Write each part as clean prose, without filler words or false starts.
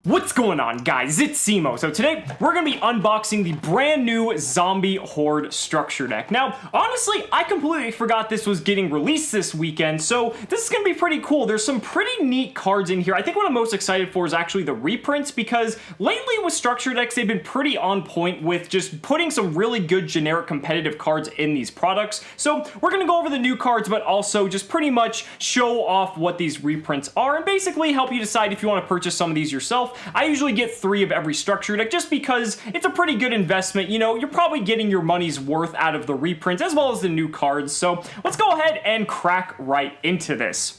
What's going on, guys? It's Cimo. So today we're going to be unboxing the brand new Zombie Horde Structure Deck. Now, honestly, I completely forgot this was getting released this weekend, so this is going to be pretty cool. There's some pretty neat cards in here. I think what I'm most excited for is actually the reprints, because lately with structure decks, they've been pretty on point with just putting some really good generic competitive cards in these products. So we're going to go over the new cards, but also just pretty much show off what these reprints are and basically help you decide if you want to purchase some of these yourself. I usually get 3 of every structure deck just because it's a pretty good investment. You know, you're probably getting your money's worth out of the reprints as well as the new cards. So let's go ahead and crack right into this.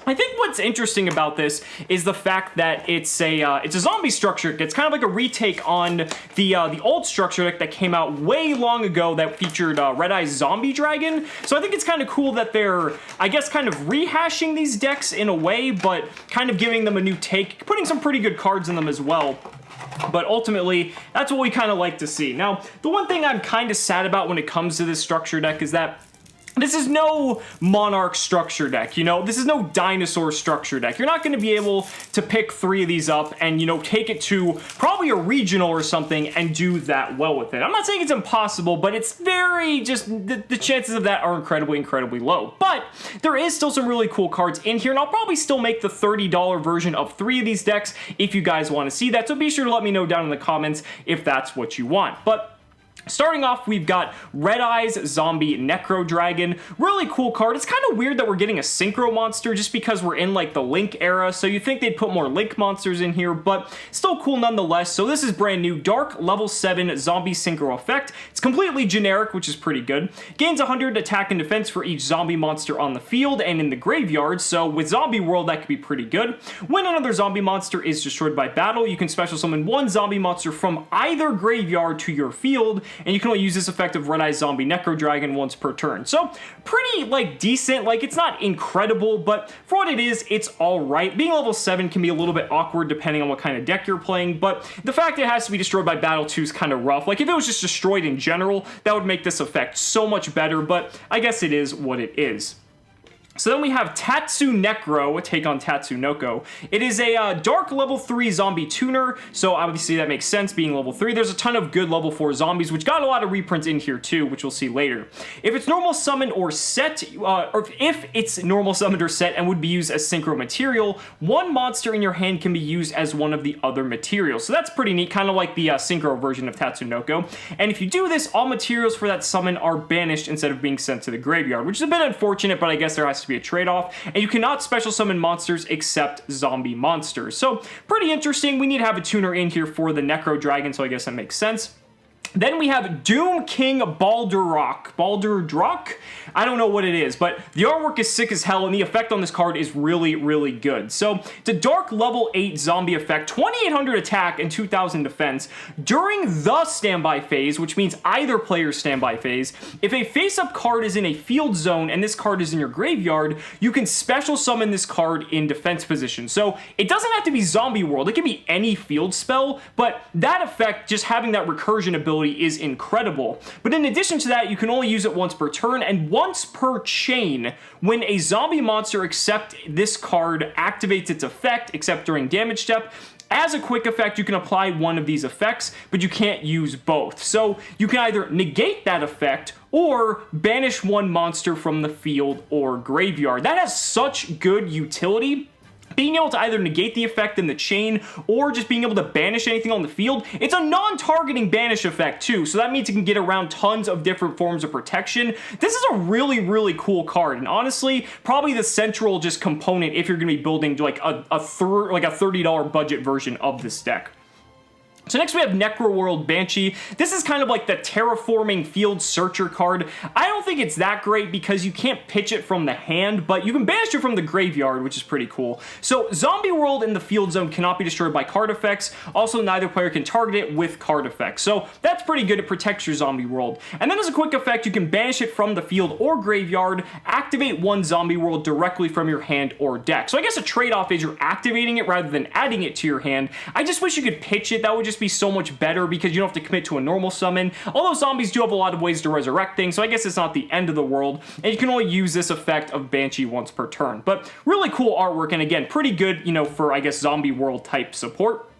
I think what's interesting about this is the fact that it's a zombie structure deck. It's kind of like a retake on the old structure deck that came out way long ago that featured Redeyes Zombie Dragon. So I think it's kind of cool that they're, I guess, kind of rehashing these decks in a way, but kind of giving them a new take, putting some pretty good cards in them as well. But ultimately, that's what we kind of like to see. Now, the one thing I'm kind of sad about when it comes to this structure deck is that this is no Monarch structure deck, you know? This is no Dinosaur structure deck. You're not going to be able to pick 3 of these up and, you know, take it to probably a regional or something and do that well with it. I'm not saying it's impossible, but it's very just, the chances of that are incredibly low. But there is still some really cool cards in here, and I'll probably still make the $30 version of 3 of these decks if you guys want to see that. So be sure to let me know down in the comments if that's what you want. But starting off, we've got Redeyes Zombie Necro Dragon. Really cool card. It's kind of weird that we're getting a Synchro monster just because we're in like the Link era, so you think they'd put more Link monsters in here, but still cool nonetheless. So this is brand new. Dark level 7 Zombie Synchro effect. It's completely generic, which is pretty good. Gains 100 attack and defense for each zombie monster on the field and in the graveyard, so with Zombie World that could be pretty good. When another zombie monster is destroyed by battle, you can special summon 1 zombie monster from either graveyard to your field, and you can only use this effect of Redeyes Zombie Necro Dragon once per turn. So pretty like decent, like it's not incredible, but for what it is, it's all right. Being level 7 can be a little bit awkward depending on what kind of deck you're playing, but the fact that it has to be destroyed by battle too is kind of rough. Like if it was just destroyed in general, that would make this effect so much better, but I guess it is what it is. So then we have Tatsunoko, a take on Tatsunoko. It is a dark level 3 zombie tuner, so obviously that makes sense being level 3. There's a ton of good level 4 zombies, which got a lot of reprints in here too, which we'll see later. If it's normal summoned or set, or if it's normal summoned or set and would be used as synchro material, 1 monster in your hand can be used as one of the other materials. So that's pretty neat, kind of like the synchro version of Tatsunoko. And if you do this, all materials for that summon are banished instead of being sent to the graveyard, which is a bit unfortunate, but I guess there has to be a trade-off, and you cannot special summon monsters except zombie monsters. So pretty interesting. We need to have a tuner in here for the Necro Dragon, so I guess that makes sense. Then we have Doom King Baldurdrock. I don't know what it is, but the artwork is sick as hell, and the effect on this card is really good. So, it's a dark level 8 zombie effect, 2800 attack and 2000 defense. During the standby phase, which means either player's standby phase, if a face-up card is in a field zone and this card is in your graveyard, you can special summon this card in defense position. So, it doesn't have to be Zombie World. It can be any field spell, but that effect, just having that recursion ability, is incredible. But in addition to that, you can only use it once per turn and once per chain. When a zombie monster except this card activates its effect, except during damage step, as a quick effect, you can apply one of these effects, but you can't use both. So you can either negate that effect or banish 1 monster from the field or graveyard. That has such good utility. Being able to either negate the effect in the chain or just being able to banish anything on the field. It's a non-targeting banish effect too, so that means you can get around tons of different forms of protection. This is a really cool card, and honestly, probably the central just component if you're going to be building like a $30 budget version of this deck. So next we have Necro World Banshee. This is kind of like the terraforming field searcher card. I don't think it's that great because you can't pitch it from the hand, but you can banish it from the graveyard, which is pretty cool. So Zombie World in the field zone cannot be destroyed by card effects. Also, neither player can target it with card effects. So that's pretty good. It protects your Zombie World. And then as a quick effect, you can banish it from the field or graveyard, activate 1 Zombie World directly from your hand or deck. So I guess a trade-off is you're activating it rather than adding it to your hand. I just wish you could pitch it. That would just be so much better because you don't have to commit to a normal summon. Although zombies do have a lot of ways to resurrect things, so I guess it's not the end of the world, and you can only use this effect of Banshee once per turn. But really cool artwork, and again, pretty good, you know, for, I guess, Zombie World type support.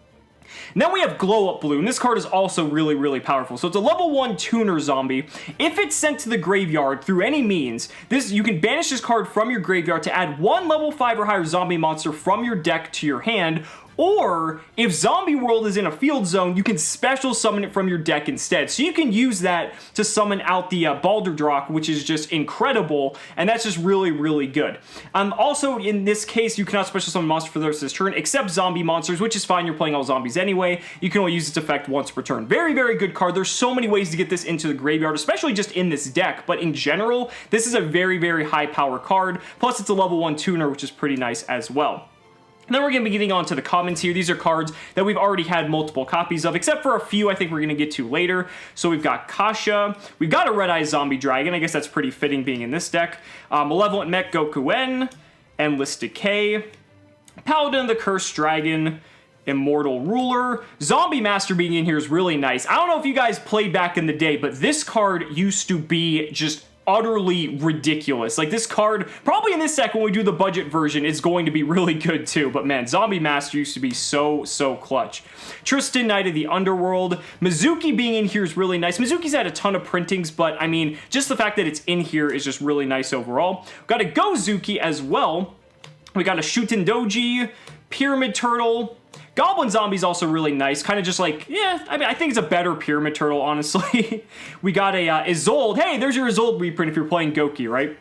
And then we have Glow Up Blue, and this card is also really, really powerful. So it's a level 1 tuner zombie. If it's sent to the graveyard through any means, you can banish this card from your graveyard to add 1 level 5 or higher zombie monster from your deck to your hand. Or, if Zombie World is in a field zone, you can special summon it from your deck instead. So you can use that to summon out the Balderdrock, which is just incredible, and that's just really, really good. Also, in this case, you cannot special summon monster for the rest of this turn, except zombie monsters, which is fine, you're playing all zombies anyway. You can only use its effect once per turn. Very, very good card. There's so many ways to get this into the graveyard, especially just in this deck, but in general, this is a very, very high power card. Plus, it's a level 1 tuner, which is pretty nice as well. And then we're going to be getting on to the commons here. These are cards that we've already had multiple copies of, except for a few I think we're going to get to later. So we've got Kasha. We've got a Redeyes Zombie Dragon. I guess that's pretty fitting being in this deck. Malevolent Mech Gokuen. Endless Decay. Paladin of the Cursed Dragon. Immortal Ruler. Zombie Master being in here is really nice. I don't know if you guys played back in the day, but this card used to be just utterly ridiculous. Like, this card, probably in this deck when we do the budget version, is going to be really good too. But man, Zombie Master used to be so clutch. Tristan, Knight of the Underworld. Mizuki being in here is really nice. Mizuki's had a ton of printings, but I mean, just the fact that it's in here is just really nice overall. Got a Gozuki as well. We got a Shuten Doji, Pyramid Turtle. Goblin Zombie's also really nice, kind of just like, yeah, I mean, I think it's a better Pyramid Turtle, honestly. We got a Isolde. Hey, there's your Isolde reprint if you're playing Goki, right?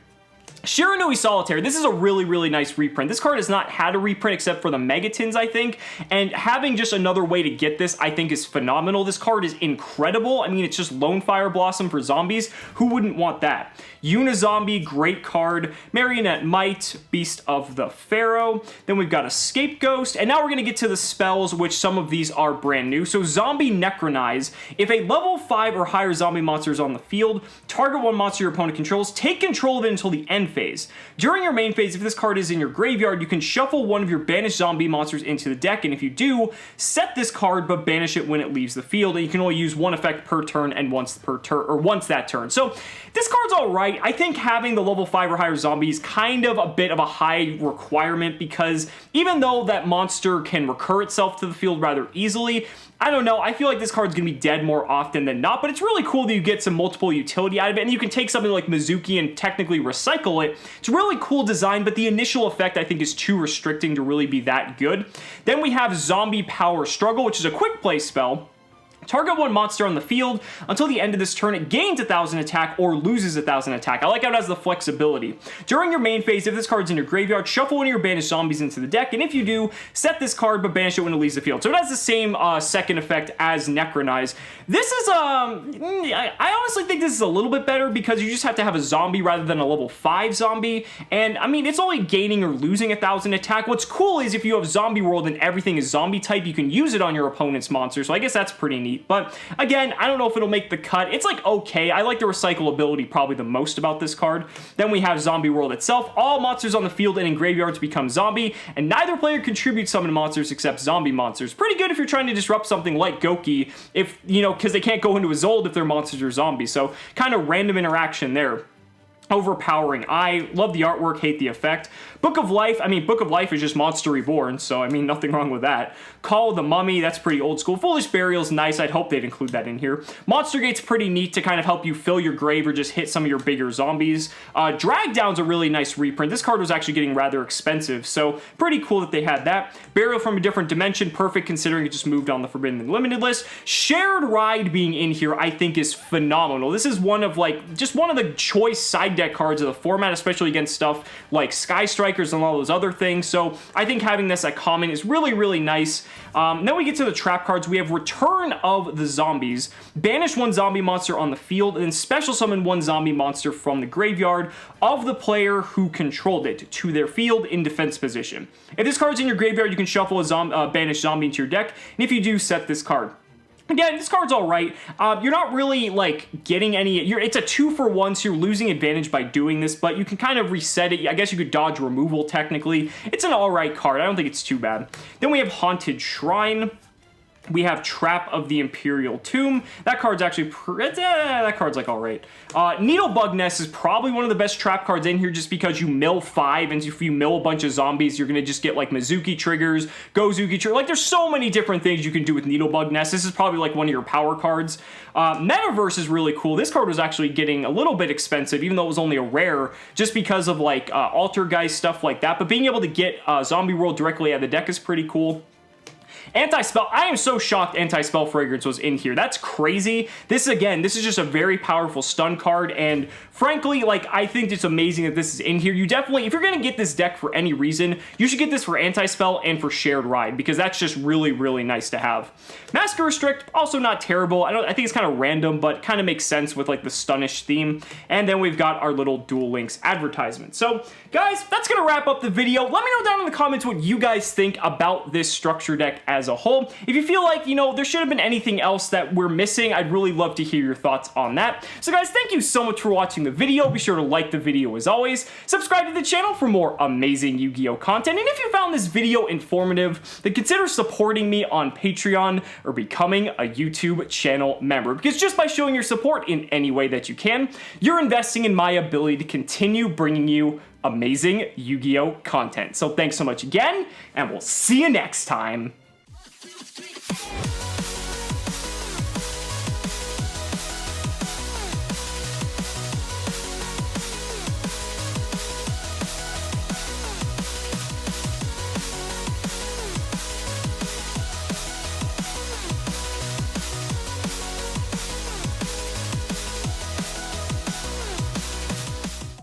Shiranui Solitaire, this is a really, really nice reprint. This card has not had a reprint except for the Megatons, I think, and having just another way to get this, I think, is phenomenal. This card is incredible. I mean, it's just Lone Fire Blossom for zombies. Who wouldn't want that? Unizombie, great card. Marionette Might, Beast of the Pharaoh. Then we've got a Scapegoat, and now we're going to get to the spells, which some of these are brand new. So Zombie Necronize. If a level 5 or higher zombie monster is on the field, target one monster your opponent controls, take control of it until the end phase. During your main phase, if this card is in your graveyard, you can shuffle one of your banished zombie monsters into the deck, and if you do, set this card but banish it when it leaves the field, and you can only use one effect per turn and once that turn. So this card's alright. I think having the level 5 or higher zombie is kind of a bit of a high requirement, because even though that monster can recur itself to the field rather easily, I don't know, I feel like this card's going to be dead more often than not, but it's really cool that you get some multiple utility out of it, and you can take something like Mizuki and technically recycle it. It's a really cool design, but the initial effect I think is too restricting to really be that good. Then we have Zombie Power Struggle, which is a quick play spell. Target one monster on the field. Until the end of this turn, it gains 1,000 attack or loses 1,000 attack. I like how it has the flexibility. During your main phase, if this card's in your graveyard, shuffle one of your banished zombies into the deck, and if you do, set this card but banish it when it leaves the field. So it has the same second effect as Necronize. This is, I honestly think this is a little bit better because you just have to have a zombie rather than a level 5 zombie, and I mean, it's only gaining or losing 1,000 attack. What's cool is if you have Zombie World and everything is zombie type, you can use it on your opponent's monster, so I guess that's pretty neat. But again, I don't know if it'll make the cut. It's like okay. I like the recyclability probably the most about this card. Then we have Zombie World itself. All monsters on the field and in graveyards become zombie, and neither player contributes summon monsters except zombie monsters. Pretty good if you're trying to disrupt something like Goki, if, you know, because they can't go into Isolde if their monsters are zombies. So kind of random interaction there. Overpowering. I love the artwork, hate the effect. Book of Life, I mean, Book of Life is just Monster Reborn, so I mean, nothing wrong with that. Call of the Mummy, that's pretty old school. Foolish Burial's nice, I'd hope they'd include that in here. Monster Gate's pretty neat to kind of help you fill your grave or just hit some of your bigger zombies. Dragdown's a really nice reprint. This card was actually getting rather expensive, so pretty cool that they had that. Burial from a Different Dimension, perfect considering it just moved on the Forbidden and Limited list. Shared Ride being in here, I think is phenomenal. This is one of like, just one of the choice side deck cards of the format, especially against stuff like Sky Strikers and all those other things. So I think having this at common is really, really nice. Then we get to the trap cards. We have Return of the Zombies. Banish one zombie monster on the field, and then special summon one zombie monster from the graveyard of the player who controlled it to their field in defense position. If this card's in your graveyard, you can shuffle a banished zombie into your deck, and if you do, set this card. Again, this card's alright. You're not really, like, getting any... it's a 2-for-1, so you're losing advantage by doing this, but you can kind of reset it. I guess you could dodge removal, technically. It's an alright card. I don't think it's too bad. Then we have Haunted Shrine. We have Trap of the Imperial Tomb. That card's actually, that card's like all right. Needlebug Nest is probably one of the best trap cards in here just because you mill 5, and if you mill a bunch of zombies, you're gonna just get like Mizuki triggers, Gozuki triggers. Like there's so many different things you can do with Needlebug Nest. This is probably like one of your power cards. Metaverse is really cool. This card was actually getting a little bit expensive, even though it was only a rare, just because of like Altergeist, stuff like that. But being able to get Zombie World directly out of the deck is pretty cool. Anti-Spell, I am so shocked Anti-Spell Fragrance was in here. That's crazy. This is just a very powerful stun card, and frankly, like, I think it's amazing that this is in here. You definitely, if you're gonna get this deck for any reason, you should get this for Anti-Spell and for Shared Ride, because that's just really, really nice to have. Master Restrict, also not terrible. I think it's kind of random, but kind of makes sense with, like, the Stunish theme. And then we've got our little Duel Links advertisement. So, guys, that's gonna wrap up the video. Let me know down in the comments what you guys think about this structure deck as a whole. If you feel like, you know, there should have been anything else that we're missing, I'd really love to hear your thoughts on that. So guys, thank you so much for watching the video. Be sure to like the video as always. Subscribe to the channel for more amazing Yu-Gi-Oh content. And if you found this video informative, then consider supporting me on Patreon or becoming a YouTube channel member. Because just by showing your support in any way that you can, you're investing in my ability to continue bringing you amazing Yu-Gi-Oh content. So thanks so much again, and we'll see you next time.